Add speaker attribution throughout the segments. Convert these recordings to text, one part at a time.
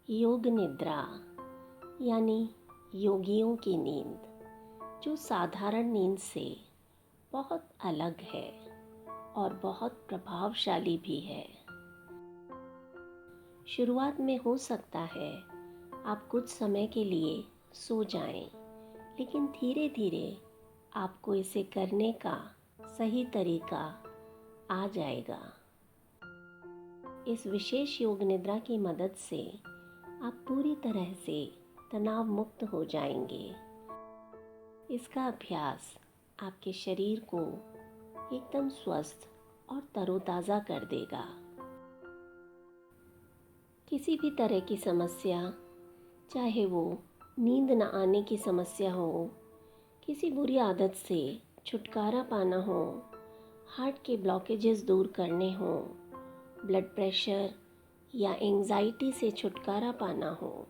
Speaker 1: योग निद्रा यानी योगियों की नींद, जो साधारण नींद से बहुत अलग है और बहुत प्रभावशाली भी है। शुरुआत में हो सकता है आप कुछ समय के लिए सो जाएं, लेकिन धीरे धीरे आपको इसे करने का सही तरीका आ जाएगा। इस विशेष योग निद्रा की मदद से आप पूरी तरह से तनाव मुक्त हो जाएंगे। इसका अभ्यास आपके शरीर को एकदम स्वस्थ और तरोताज़ा कर देगा। किसी भी तरह की समस्या, चाहे वो नींद न आने की समस्या हो, किसी बुरी आदत से छुटकारा पाना हो, हार्ट के ब्लॉकेजेस दूर करने हो, ब्लड प्रेशर या एंजाइटी से छुटकारा पाना हो,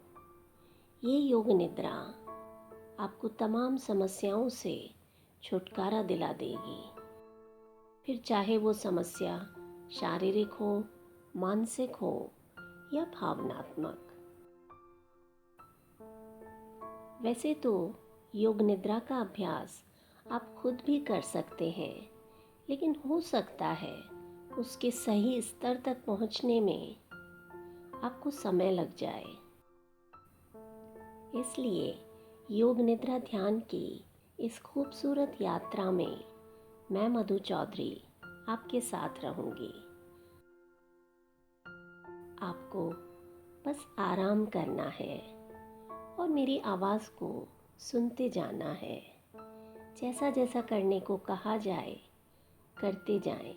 Speaker 1: ये योग निद्रा आपको तमाम समस्याओं से छुटकारा दिला देगी। फिर चाहे वो समस्या शारीरिक हो, मानसिक हो या भावनात्मक। वैसे तो योग निद्रा का अभ्यास आप खुद भी कर सकते हैं, लेकिन हो सकता है उसके सही स्तर तक पहुंचने में आपको समय लग जाए। इसलिए योग निद्रा ध्यान की इस खूबसूरत यात्रा में मैं मधु चौधरी आपके साथ रहूंगी। आपको बस आराम करना है और मेरी आवाज़ को सुनते जाना है। जैसा जैसा करने को कहा जाए करते जाएं।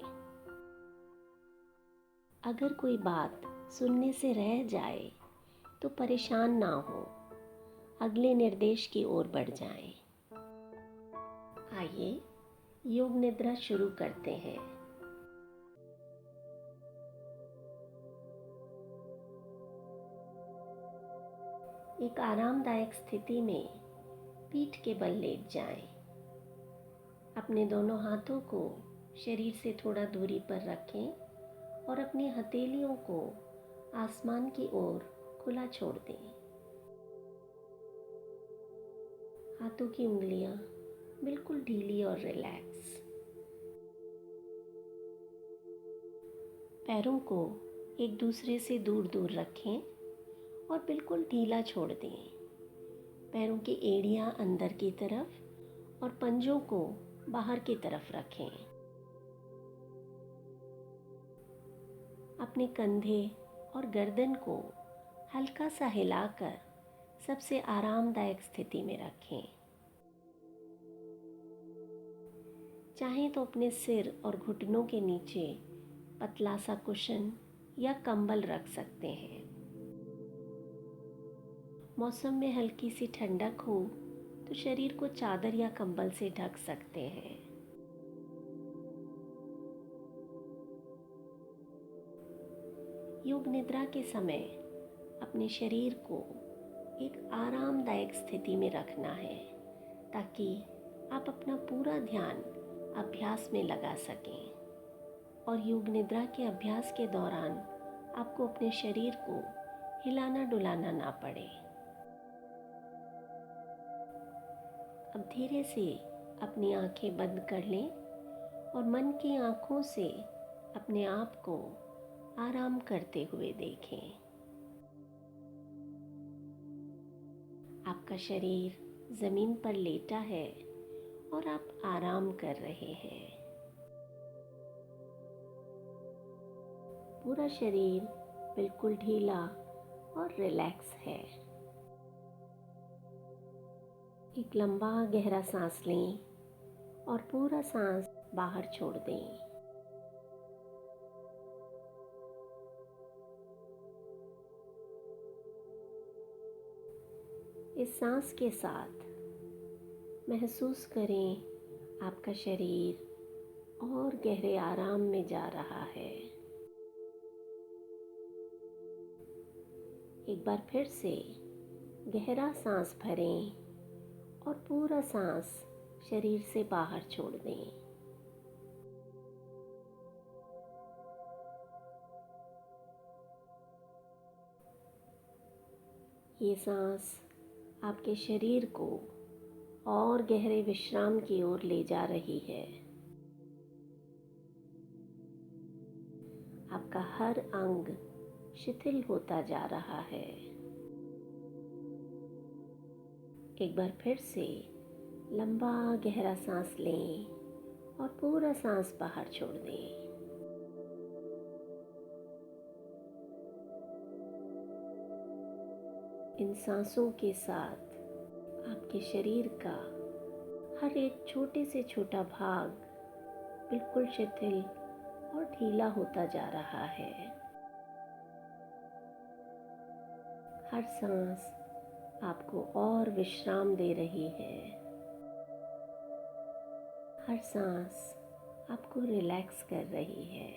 Speaker 1: अगर कोई बात सुनने से रह जाए तो परेशान ना हो, अगले निर्देश की ओर बढ़ जाएं। आइए योग निद्रा शुरू करते हैं। एक आरामदायक स्थिति में पीठ के बल लेट जाएं। अपने दोनों हाथों को शरीर से थोड़ा दूरी पर रखें और अपनी हथेलियों को आसमान की ओर खुला छोड़ दें। हाथों की उंगलियां बिल्कुल ढीली और रिलैक्स। पैरों को एक दूसरे से दूर दूर रखें और बिल्कुल ढीला छोड़ दें। पैरों की एड़ियां अंदर की तरफ और पंजों को बाहर की तरफ रखें। अपने कंधे और गर्दन को हल्का सा हिलाकर सबसे आरामदायक स्थिति में रखें। चाहें तो अपने सिर और घुटनों के नीचे पतला सा कुशन या कंबल रख सकते हैं। मौसम में हल्की सी ठंडक हो तो शरीर को चादर या कंबल से ढक सकते हैं। योग निद्रा के समय अपने शरीर को एक आरामदायक स्थिति में रखना है, ताकि आप अपना पूरा ध्यान अभ्यास में लगा सकें और योग निद्रा के अभ्यास के दौरान आपको अपने शरीर को हिलाना डुलाना ना पड़े। अब धीरे से अपनी आंखें बंद कर लें और मन की आंखों से अपने आप को आराम करते हुए देखें। आपका शरीर जमीन पर लेटा है और आप आराम कर रहे हैं। पूरा शरीर बिल्कुल ढीला और रिलैक्स है। एक लंबा गहरा सांस लें और पूरा सांस बाहर छोड़ दें। इस सांस के साथ महसूस करें आपका शरीर और गहरे आराम में जा रहा है। एक बार फिर से गहरा सांस भरें और पूरा सांस शरीर से बाहर छोड़ दें। ये सांस आपके शरीर को और गहरे विश्राम की ओर ले जा रही है। आपका हर अंग शिथिल होता जा रहा है। एक बार फिर से लंबा गहरा सांस लें और पूरा सांस बाहर छोड़ दें। इन सांसों के साथ आपके शरीर का हर एक छोटे से छोटा भाग बिल्कुल शिथिल और ढीला होता जा रहा है। हर सांस आपको और विश्राम दे रही है। हर सांस आपको रिलैक्स कर रही है।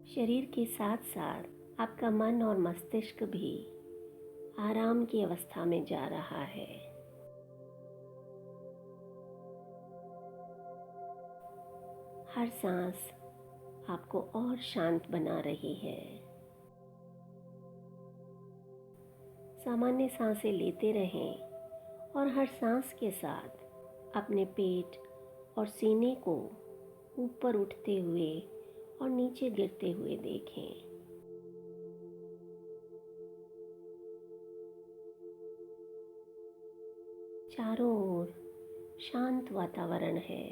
Speaker 1: शरीर के साथ साथ आपका मन और मस्तिष्क भी आराम की अवस्था में जा रहा है। हर सांस आपको और शांत बना रही है। सामान्य सांसें लेते रहें और हर सांस के साथ अपने पेट और सीने को ऊपर उठते हुए और नीचे गिरते हुए देखें। चारों ओर शांत वातावरण है।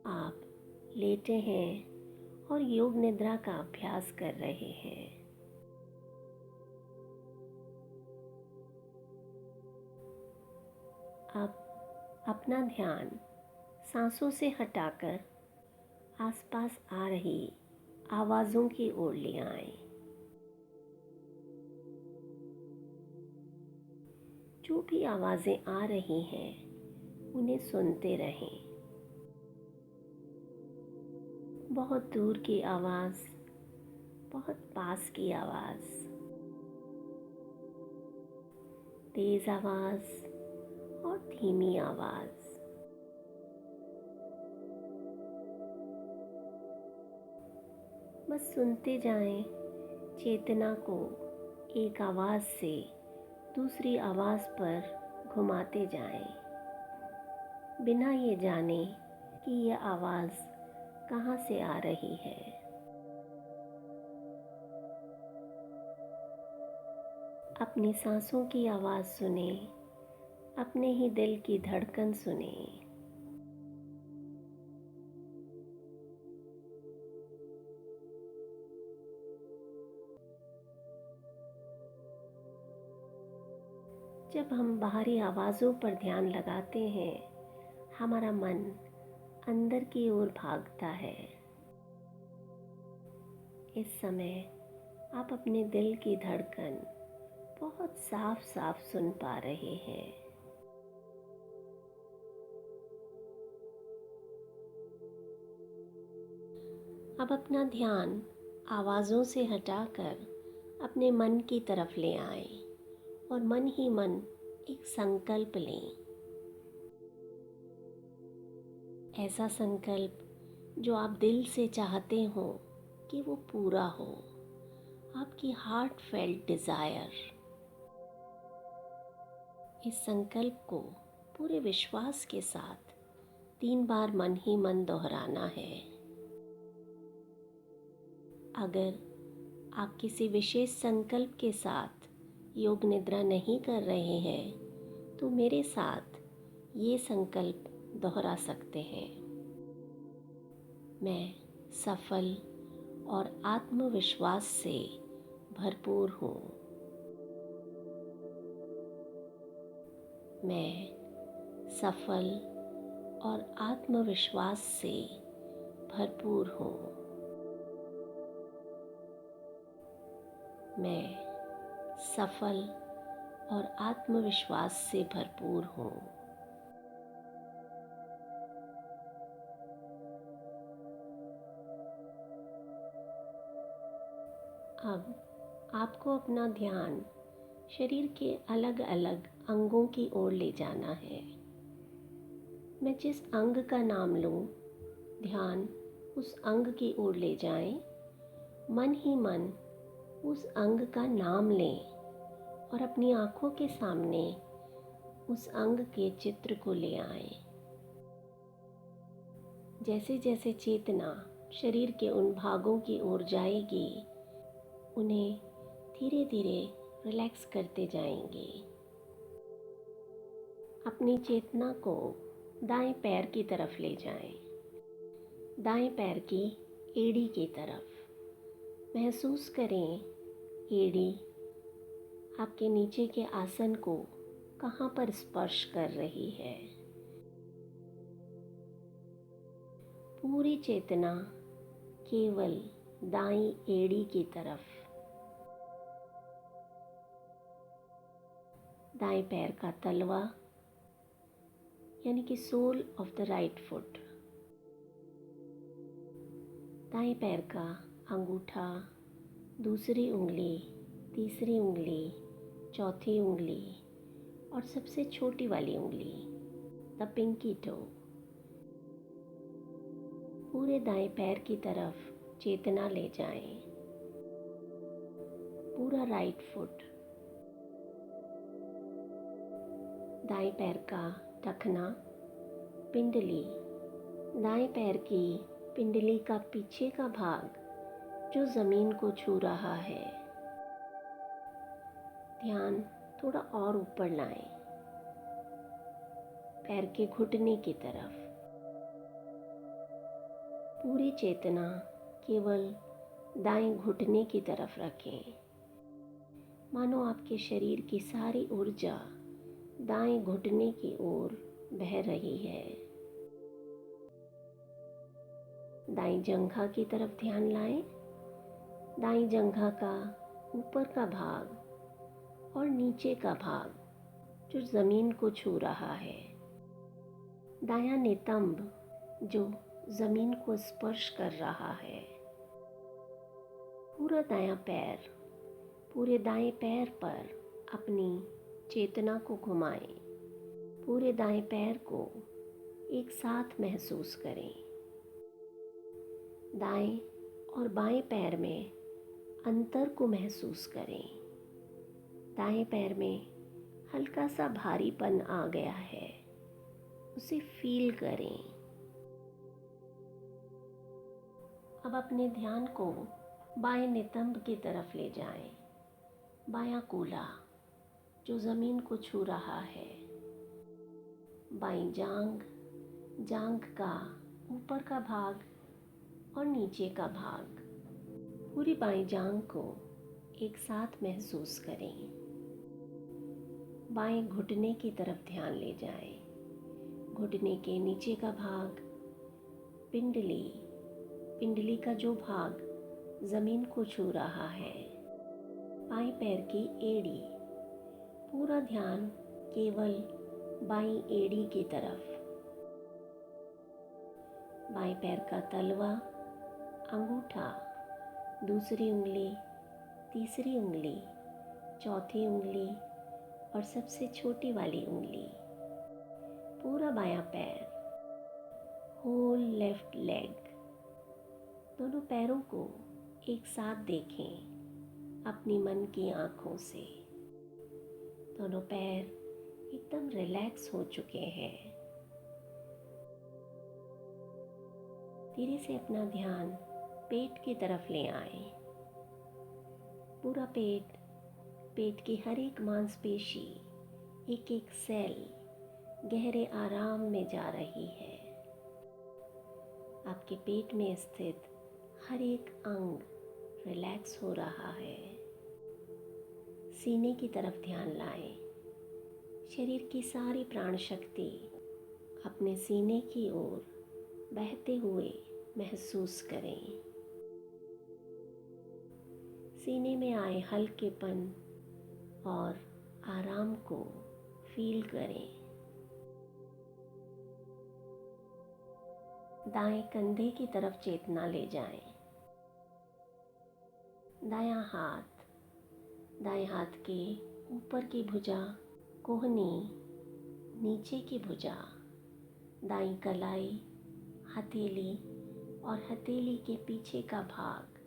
Speaker 1: आप लेटे हैं और योग निद्रा का अभ्यास कर रहे हैं। अब अपना ध्यान सांसों से हटाकर आसपास आ रही आवाज़ों की ओर ले आएं। जो भी आवाज़ें आ रही हैं उन्हें सुनते रहें। बहुत दूर की आवाज़, बहुत पास की आवाज़, तेज आवाज़ और धीमी आवाज़। बस सुनते जाएं, चेतना को एक आवाज़ से दूसरी आवाज़ पर घुमाते जाएं, बिना ये जाने कि यह आवाज़ कहाँ से आ रही है। अपनी सांसों की आवाज़ सुने, अपने ही दिल की धड़कन सुने। जब हम बाहरी आवाज़ों पर ध्यान लगाते हैं, हमारा मन अंदर की ओर भागता है। इस समय आप अपने दिल की धड़कन बहुत साफ साफ सुन पा रहे हैं। अब अपना ध्यान आवाज़ों से हटाकर अपने मन की तरफ ले आएं और मन ही मन एक संकल्प लें। ऐसा संकल्प जो आप दिल से चाहते हो कि वो पूरा हो, आपकी हार्ट फेल्ट डिज़ायर। इस संकल्प को पूरे विश्वास के साथ 3 बार मन ही मन दोहराना है। अगर आप किसी विशेष संकल्प के साथ योग निद्रा नहीं कर रहे हैं तो मेरे साथ ये संकल्प दोहरा सकते हैं। मैं सफल और आत्मविश्वास से भरपूर हूँ। मैं सफल और आत्मविश्वास से भरपूर हूँ। मैं सफल और आत्मविश्वास से भरपूर हूँ। अब आपको अपना ध्यान शरीर के अलग अलग अंगों की ओर ले जाना है। मैं जिस अंग का नाम लूँ, ध्यान उस अंग की ओर ले जाएं। मन ही मन उस अंग का नाम लें और अपनी आँखों के सामने उस अंग के चित्र को ले आएं। जैसे जैसे चेतना शरीर के उन भागों की ओर जाएगी, उन्हें धीरे धीरे रिलैक्स करते जाएंगे। अपनी चेतना को दाएं पैर की तरफ ले जाएं, दाएं पैर की एड़ी की तरफ। महसूस करें एड़ी आपके नीचे के आसन को कहाँ पर स्पर्श कर रही है। पूरी चेतना केवल दाईं एड़ी की तरफ। दाएं पैर का तलवा यानी कि sole of the right foot, दाएं पैर का अंगूठा, दूसरी उंगली, तीसरी उंगली, चौथी उंगली और सबसे छोटी वाली उंगली, द पिंकी टो। पूरे दाएं पैर की तरफ चेतना ले जाएं। पूरा राइट फुट, दाएं पैर का टखना, पिंडली, दाएं पैर की पिंडली का पीछे का भाग जो ज़मीन को छू रहा है। ध्यान थोड़ा और ऊपर लाएं, पैर के घुटने की तरफ। पूरी चेतना केवल दाएं घुटने की तरफ रखें, मानो आपके शरीर की सारी ऊर्जा दाएं घुटने की ओर बह रही है। दाईं जंघा की तरफ ध्यान लाएं। दाईं जंघा का ऊपर का भाग और नीचे का भाग जो ज़मीन को छू रहा है। दायां नितंब जो ज़मीन को स्पर्श कर रहा है। पूरा दायां पैर, पूरे दाएं पैर पर अपनी चेतना को घुमाएं। पूरे दाएं पैर को एक साथ महसूस करें। दाएं और बाएं पैर में अंतर को महसूस करें। दाएं पैर में हल्का सा भारीपन आ गया है, उसे फील करें। अब अपने ध्यान को बाएं नितंब की तरफ ले जाएं। बायां कूल्हा जो ज़मीन को छू रहा है। बाईं जांघ, जांघ का ऊपर का भाग और नीचे का भाग, पूरी बाईं जांघ को एक साथ महसूस करें। बाएं घुटने की तरफ ध्यान ले जाएं। घुटने के नीचे का भाग, पिंडली, पिंडली का जो भाग ज़मीन को छू रहा है। बाएं पैर की एड़ी, पूरा ध्यान केवल बाईं एड़ी की तरफ। बाएं पैर का तलवा, अंगूठा, दूसरी उंगली, तीसरी उंगली, चौथी उंगली और सबसे छोटी वाली उंगली। पूरा बायां पैर, होल लेफ्ट लेग। दोनों पैरों को एक साथ देखें अपनी मन की आँखों से। दोनों पैर एकदम रिलैक्स हो चुके हैं। धीरे से अपना ध्यान पेट की तरफ ले आएं। पूरा पेट, पेट की हर एक मांसपेशी, एक एक सेल गहरे आराम में जा रही है। आपके पेट में स्थित हर एक अंग रिलैक्स हो रहा है। सीने की तरफ ध्यान लाएं। शरीर की सारी प्राण शक्ति अपने सीने की ओर बहते हुए महसूस करें। सीने में आए हल्केपन और आराम को फील करें। दाएं कंधे की तरफ चेतना ले जाएं। दायां हाथ, दाएं हाथ के ऊपर की भुजा, कोहनी, नीचे की भुजा, दाईं कलाई, हथेली और हथेली के पीछे का भाग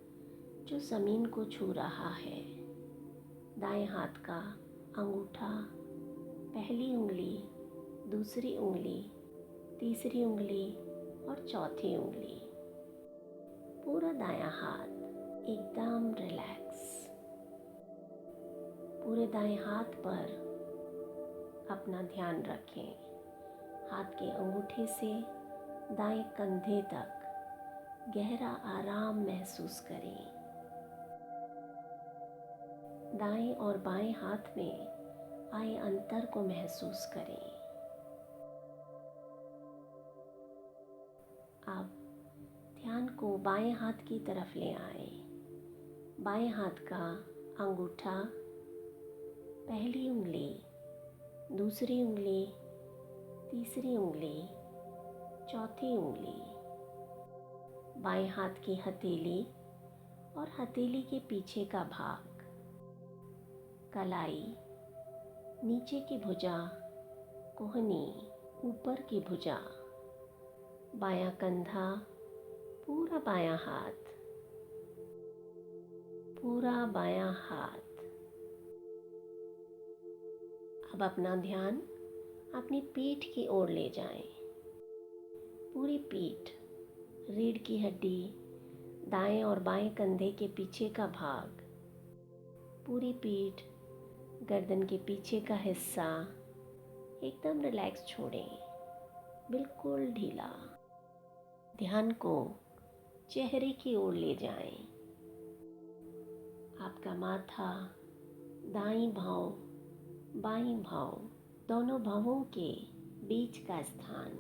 Speaker 1: जो ज़मीन को छू रहा है। दाएं हाथ का अंगूठा, पहली उंगली, दूसरी उंगली, तीसरी उंगली और चौथी उंगली। पूरा दायां हाथ एकदम रिलैक्स। पूरे दाएं हाथ पर अपना ध्यान रखें। हाथ के अंगूठे से दाएं कंधे तक गहरा आराम महसूस करें। दाएं और बाएं हाथ में आए अंतर को महसूस करें। अब ध्यान को बाएं हाथ की तरफ ले आए। बाएं हाथ का अंगूठा, पहली उंगली, दूसरी उंगली, तीसरी उंगली, चौथी उंगली। बाएं हाथ की हथेली और हथेली के पीछे का भाग, कलाई, नीचे की भुजा, कोहनी, ऊपर की भुजा, बायां कंधा, पूरा बायां हाथ, पूरा बायां हाथ। अब अपना ध्यान अपनी पीठ की ओर ले जाएं। पूरी पीठ, रीढ़ की हड्डी, दाएं और बाएं कंधे के पीछे का भाग, पूरी पीठ, गर्दन के पीछे का हिस्सा एकदम रिलैक्स छोड़ें, बिल्कुल ढीला। ध्यान को चेहरे की ओर ले जाएं। आपका माथा, दाईं भौं, बाईं भौं, दोनों भौंों के बीच का स्थान,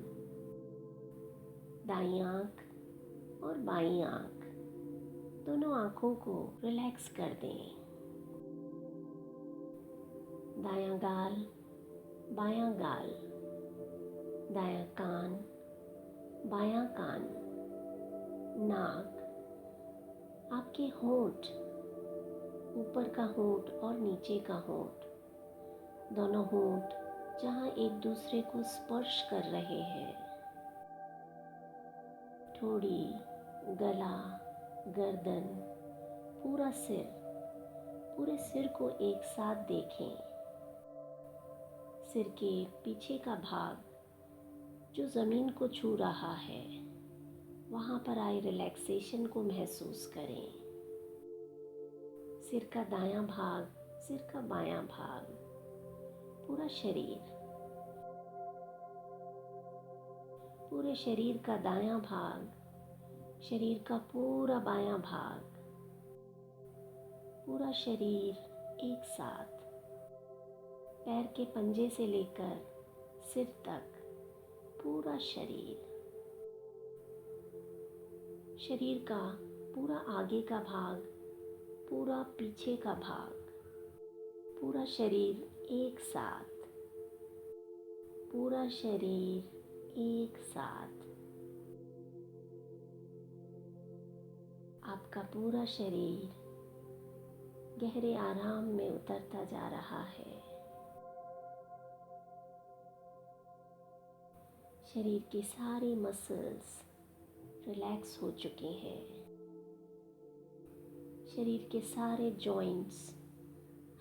Speaker 1: दाईं आंख और बाईं आंख, दोनों आंखों को रिलैक्स कर दें। दायां गाल, बायां गाल, दायां कान, बायां कान, नाक, आपके होंठ, ऊपर का होंठ और नीचे का होंठ, दोनों होंठ जहां एक दूसरे को स्पर्श कर रहे हैं। ठोड़ी, गला, गर्दन, पूरा सिर, पूरे सिर को एक साथ देखें। सिर के पीछे का भाग जो ज़मीन को छू रहा है, वहाँ पर आए रिलैक्सेशन को महसूस करें। सिर का दायां भाग, सिर का बायां भाग, पूरा शरीर, पूरे शरीर का दायां भाग, शरीर का पूरा बायां भाग, पूरा शरीर एक साथ, पैर के पंजे से लेकर सिर तक पूरा शरीर, शरीर का पूरा आगे का भाग, पूरा पीछे का भाग, पूरा शरीर एक साथ, पूरा शरीर एक साथ। आपका पूरा शरीर गहरे आराम में उतरता जा रहा है। शरीर की सारी मसल्स रिलैक्स हो चुके हैं। शरीर के सारे जॉइंट्स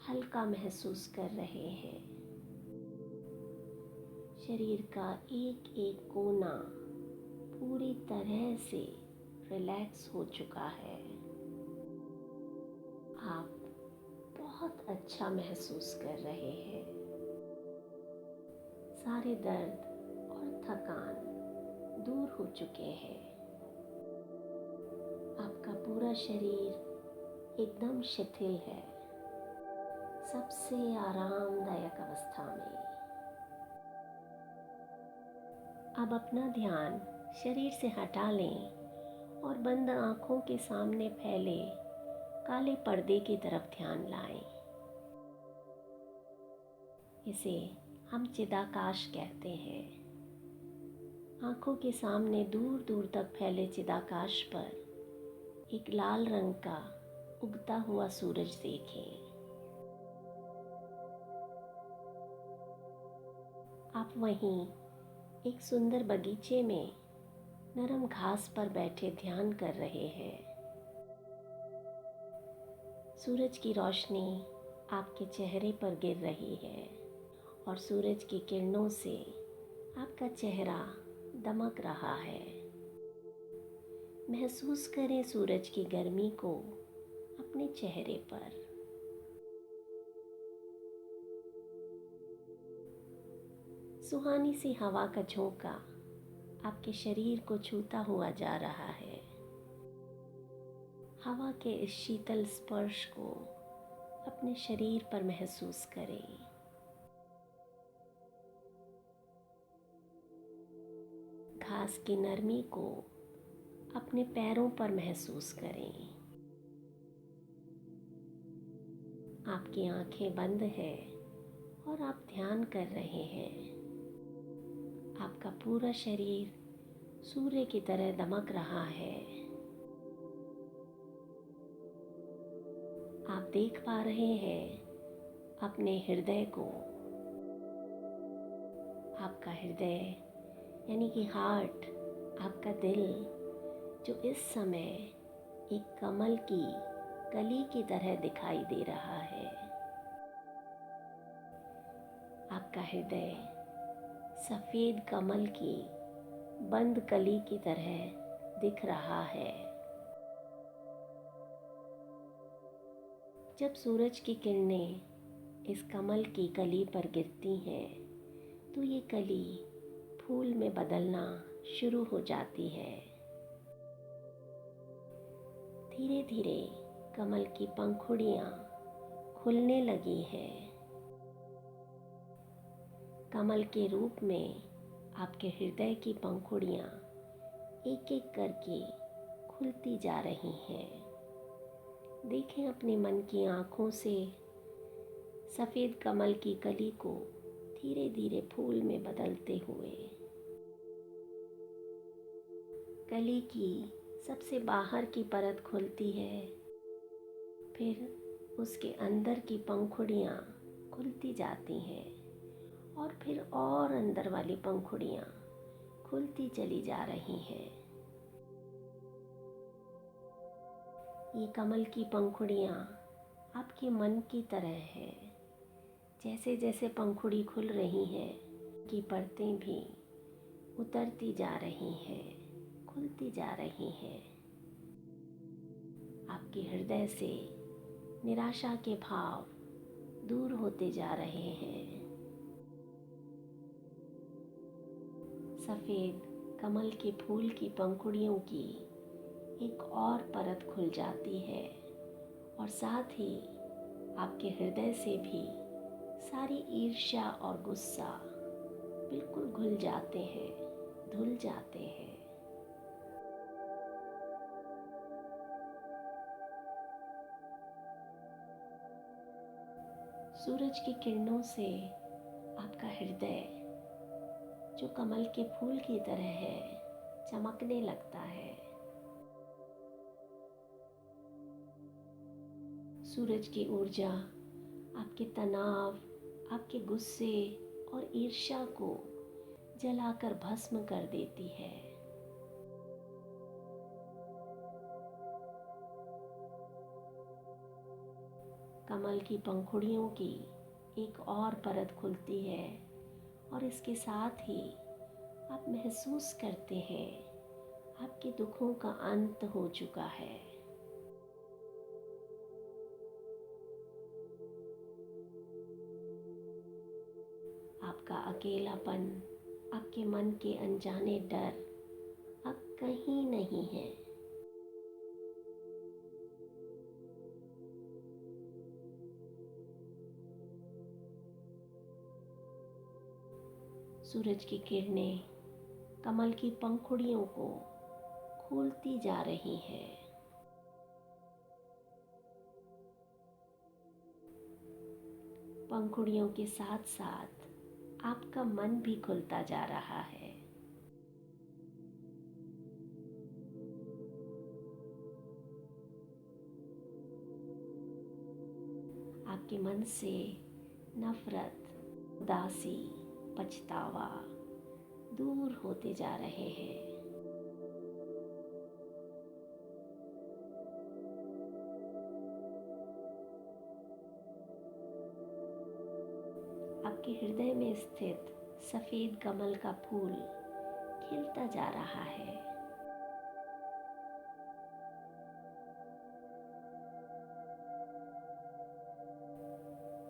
Speaker 1: हल्का महसूस कर रहे हैं। शरीर का एक एक कोना पूरी तरह से रिलैक्स हो चुका है। आप बहुत अच्छा महसूस कर रहे हैं। सारे दर्द और थकान दूर हो चुके हैं। आपका पूरा शरीर एकदम शिथिल है, सबसे आरामदायक अवस्था में। अब अपना ध्यान शरीर से हटा लें और बंद आँखों के सामने फैले काले पर्दे की तरफ ध्यान लाएं। इसे हम चिदाकाश कहते हैं। आँखों के सामने दूर दूर तक फैले चिदाकाश पर एक लाल रंग का उगता हुआ सूरज देखें। आप वहीं एक सुंदर बगीचे में नरम घास पर बैठे ध्यान कर रहे हैं। सूरज की रोशनी आपके चेहरे पर गिर रही है और सूरज की किरणों से आपका चेहरा दमक रहा है। महसूस करें सूरज की गर्मी को अपने चेहरे पर। सुहानी सी हवा का झोंका आपके शरीर को छूता हुआ जा रहा है। हवा के इस शीतल स्पर्श को अपने शरीर पर महसूस करें। घास की नरमी को अपने पैरों पर महसूस करें। आपकी आंखें बंद हैं और आप ध्यान कर रहे हैं। आपका पूरा शरीर सूर्य की तरह दमक रहा है। आप देख पा रहे हैं अपने हृदय को। आपका हृदय यानी कि हार्ट, आपका दिल, जो इस समय एक कमल की कली की तरह दिखाई दे रहा है। आपका हृदय सफ़ेद कमल की बंद कली की तरह दिख रहा है। जब सूरज की किरणें इस कमल की कली पर गिरती हैं तो ये कली फूल में बदलना शुरू हो जाती है। धीरे धीरे कमल की पंखुड़ियाँ खुलने लगी हैं। कमल के रूप में आपके हृदय की पंखुड़ियाँ एक एक करके खुलती जा रही हैं। देखें अपने मन की आँखों से सफ़ेद कमल की कली को धीरे धीरे फूल में बदलते हुए। कली की सबसे बाहर की परत खुलती है, फिर उसके अंदर की पंखुड़ियाँ खुलती जाती हैं और फिर और अंदर वाली पंखुड़ियाँ खुलती चली जा रही हैं। ये कमल की पंखुड़ियाँ आपके मन की तरह हैं। जैसे जैसे पंखुड़ी खुल रही हैं की परतें भी उतरती जा रही हैं, खुलती जा रही हैं। आपके हृदय से निराशा के भाव दूर होते जा रहे हैं। सफ़ेद कमल के फूल की पंखुड़ियों की एक और परत खुल जाती है और साथ ही आपके हृदय से भी सारी ईर्ष्या और गुस्सा बिल्कुल घुल जाते हैं, धुल जाते हैं। सूरज की किरणों से आपका हृदय, जो कमल के फूल की तरह है, चमकने लगता है। सूरज की ऊर्जा आपके तनाव, आपके गुस्से और ईर्ष्या को जलाकर भस्म कर देती है। कमल की पंखुड़ियों की एक और परत खुलती है और इसके साथ ही आप महसूस करते हैं आपके दुखों का अंत हो चुका है। आपका अकेलापन, आपके मन के अनजाने डर अब कहीं नहीं है। सूरज की किरणें कमल की पंखुड़ियों को खोलती जा रही हैं। पंखुड़ियों के साथ साथ आपका मन भी खुलता जा रहा है। आपके मन से नफरत, उदासी, पछतावा दूर होते जा रहे हैं। आपके हृदय में स्थित सफ़ेद कमल का फूल खिलता जा रहा है।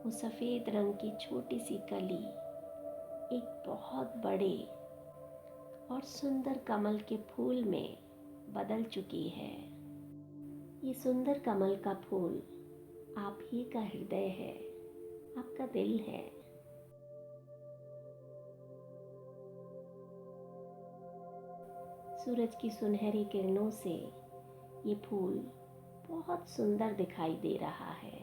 Speaker 1: वो सफ़ेद रंग की छोटी सी कली एक बहुत बड़े और सुंदर कमल के फूल में बदल चुकी है। ये सुंदर कमल का फूल आप ही का हृदय है, आपका दिल है। सूरज की सुनहरी किरणों से ये फूल बहुत सुंदर दिखाई दे रहा है।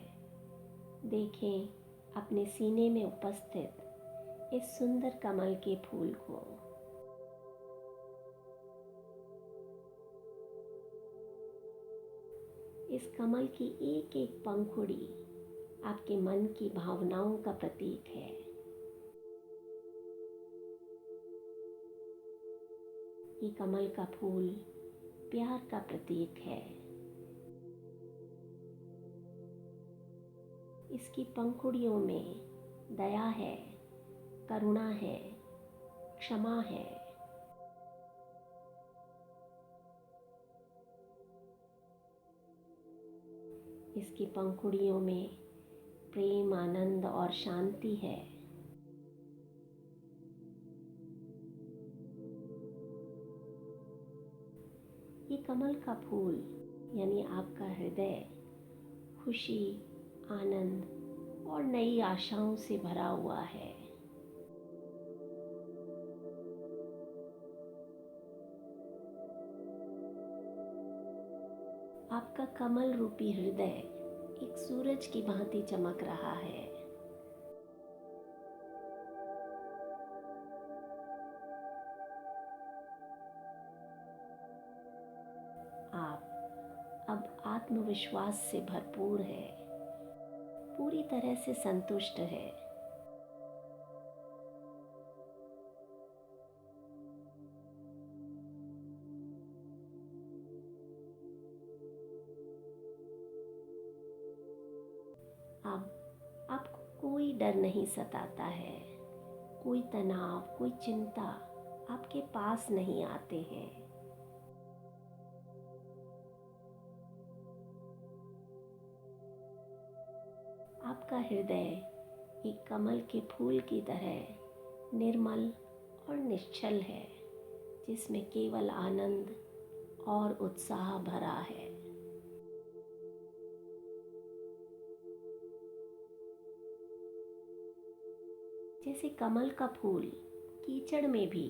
Speaker 1: देखें अपने सीने में उपस्थित इस सुंदर कमल के फूल को। इस कमल की एक एक पंखुड़ी आपके मन की भावनाओं का प्रतीक है। ये कमल का फूल प्यार का प्रतीक है। इसकी पंखुड़ियों में दया है, करुणा है, क्षमा है। इसकी पंखुड़ियों में प्रेम, आनंद और शांति है। ये कमल का फूल यानी आपका हृदय खुशी, आनंद और नई आशाओं से भरा हुआ है। आपका कमल रूपी हृदय एक सूरज की भांति चमक रहा है। आप अब आत्मविश्वास से भरपूर है, पूरी तरह से संतुष्ट है। अब आपको कोई डर नहीं सताता है, कोई तनाव, कोई चिंता आपके पास नहीं आते हैं। आपका हृदय एक कमल के फूल की तरह निर्मल और निश्चल है, जिसमें केवल आनंद और उत्साह भरा है। जैसे कमल का फूल कीचड़ में भी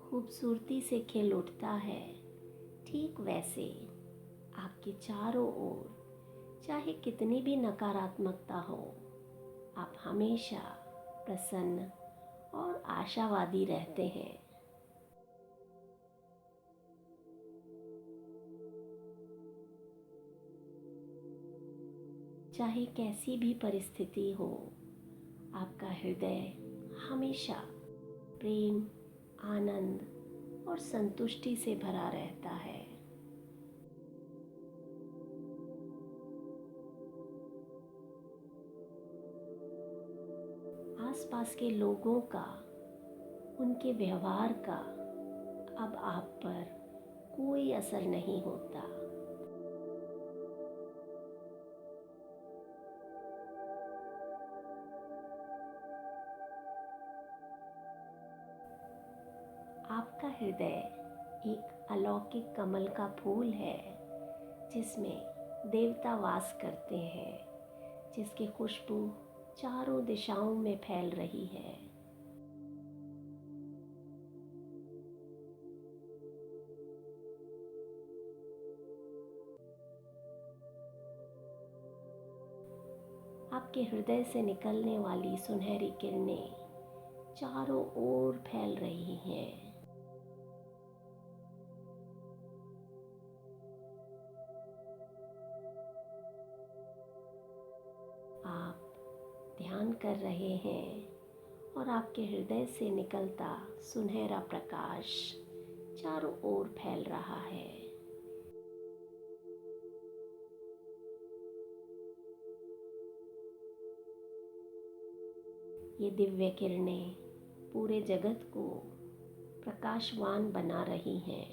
Speaker 1: खूबसूरती से खिल उठता है, ठीक वैसे आपके चारों ओर चाहे कितनी भी नकारात्मकता हो, आप हमेशा प्रसन्न और आशावादी रहते हैं। चाहे कैसी भी परिस्थिति हो, आपका हृदय हमेशा प्रेम, आनंद और संतुष्टि से भरा रहता है। आसपास के लोगों का, उनके व्यवहार का अब आप पर कोई असर नहीं होता। आपका हृदय एक अलौकिक कमल का फूल है, जिसमें देवता वास करते हैं, जिसकी खुशबू चारों दिशाओं में फैल रही है। आपके हृदय से निकलने वाली सुनहरी किरणें चारों ओर फैल रही हैं। आप ध्यान कर रहे हैं और आपके हृदय से निकलता सुनहरा प्रकाश चारों ओर फैल रहा है। ये दिव्य किरणें पूरे जगत को प्रकाशवान बना रही हैं।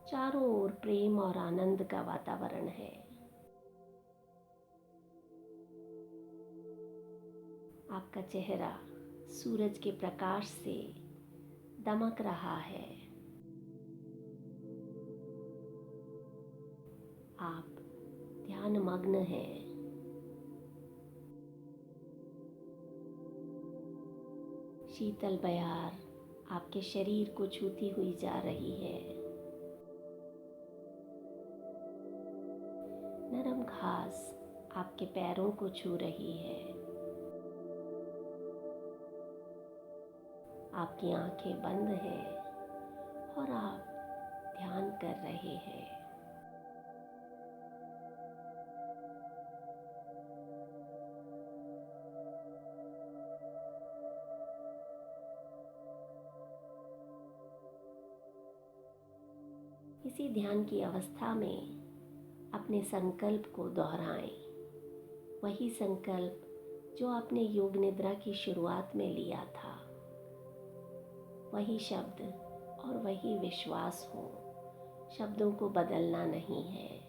Speaker 1: चारों ओर प्रेम और आनंद का वातावरण है। आपका चेहरा सूरज के प्रकाश से दमक रहा है। आप ध्यानमग्न हैं। शीतल बयार आपके शरीर को छूती हुई जा रही है। नरम घास आपके पैरों को छू रही है। आपकी आंखें बंद हैं और आप ध्यान कर रहे हैं। इसी ध्यान की अवस्था में अपने संकल्प को दोहराएं। वही संकल्प जो आपने योग निद्रा की शुरुआत में लिया था। वही शब्द और वही विश्वास हो। शब्दों को बदलना नहीं है।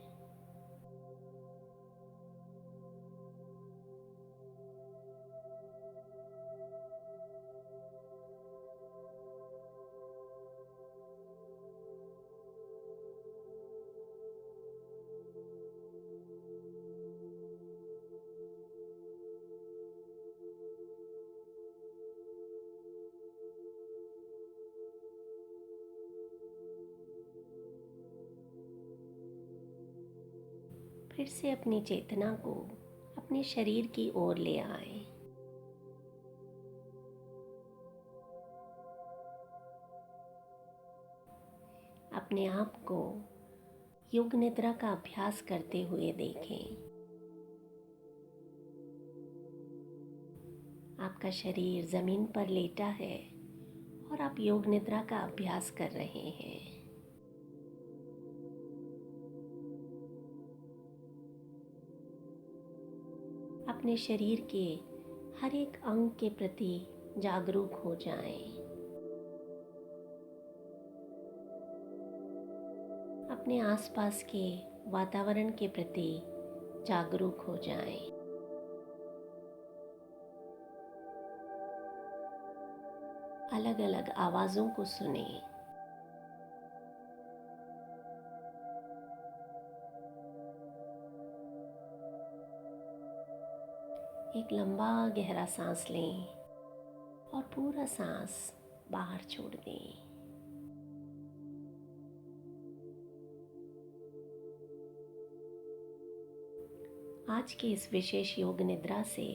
Speaker 1: फिर से अपनी चेतना को अपने शरीर की ओर ले आए। अपने आप को योग निद्रा का अभ्यास करते हुए देखें। आपका शरीर जमीन पर लेटा है और आप योग निद्रा का अभ्यास कर रहे हैं। अपने शरीर के हर एक अंग के प्रति जागरूक हो जाएं। अपने आसपास के वातावरण के प्रति जागरूक हो जाएं। अलग अलग आवाज़ों को सुनें। एक लंबा गहरा सांस लें और पूरा सांस बाहर छोड़ दें। आज के इस विशेष योग निद्रा से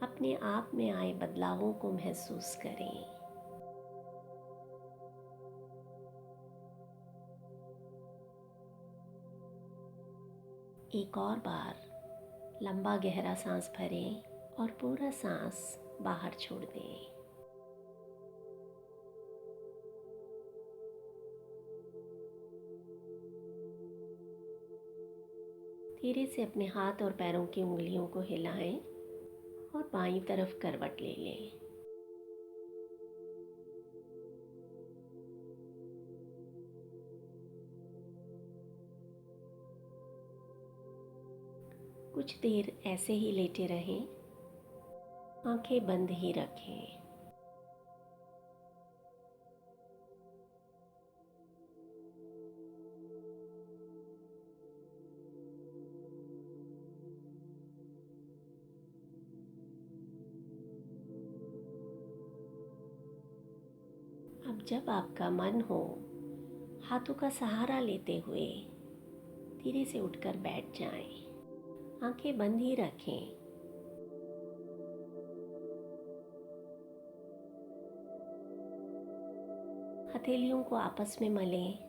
Speaker 1: अपने आप में आए बदलावों को महसूस करें। एक और बार लंबा गहरा सांस भरें और पूरा सांस बाहर छोड़ दें। धीरे से अपने हाथ और पैरों की उंगलियों को हिलाएं और बाईं तरफ करवट ले लें। कुछ देर ऐसे ही लेटे रहें, आंखें बंद ही रखें। अब जब आपका मन हो, हाथों का सहारा लेते हुए धीरे से उठकर बैठ जाएं। आंखें बंद ही रखें। हथेलियों को आपस में मलें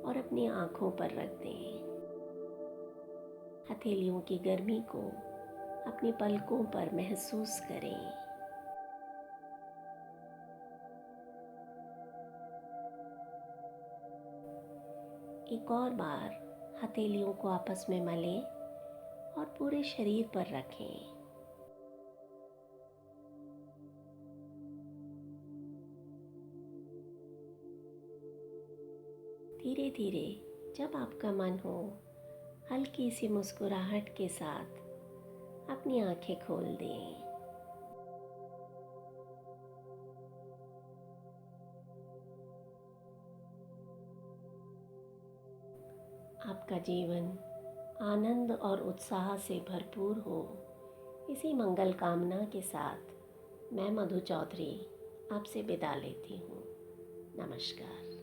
Speaker 1: और अपनी आंखों पर रख दें। हथेलियों की गर्मी को अपनी पलकों पर महसूस करें। एक और बार हथेलियों को आपस में मलें और पूरे शरीर पर रखें। धीरे धीरे जब आपका मन हो, हल्की सी मुस्कुराहट के साथ अपनी आंखें खोल दें। आपका जीवन आनंद और उत्साह से भरपूर हो, इसी मंगल कामना के साथ मैं मधु चौधरी आपसे विदा लेती हूँ। नमस्कार।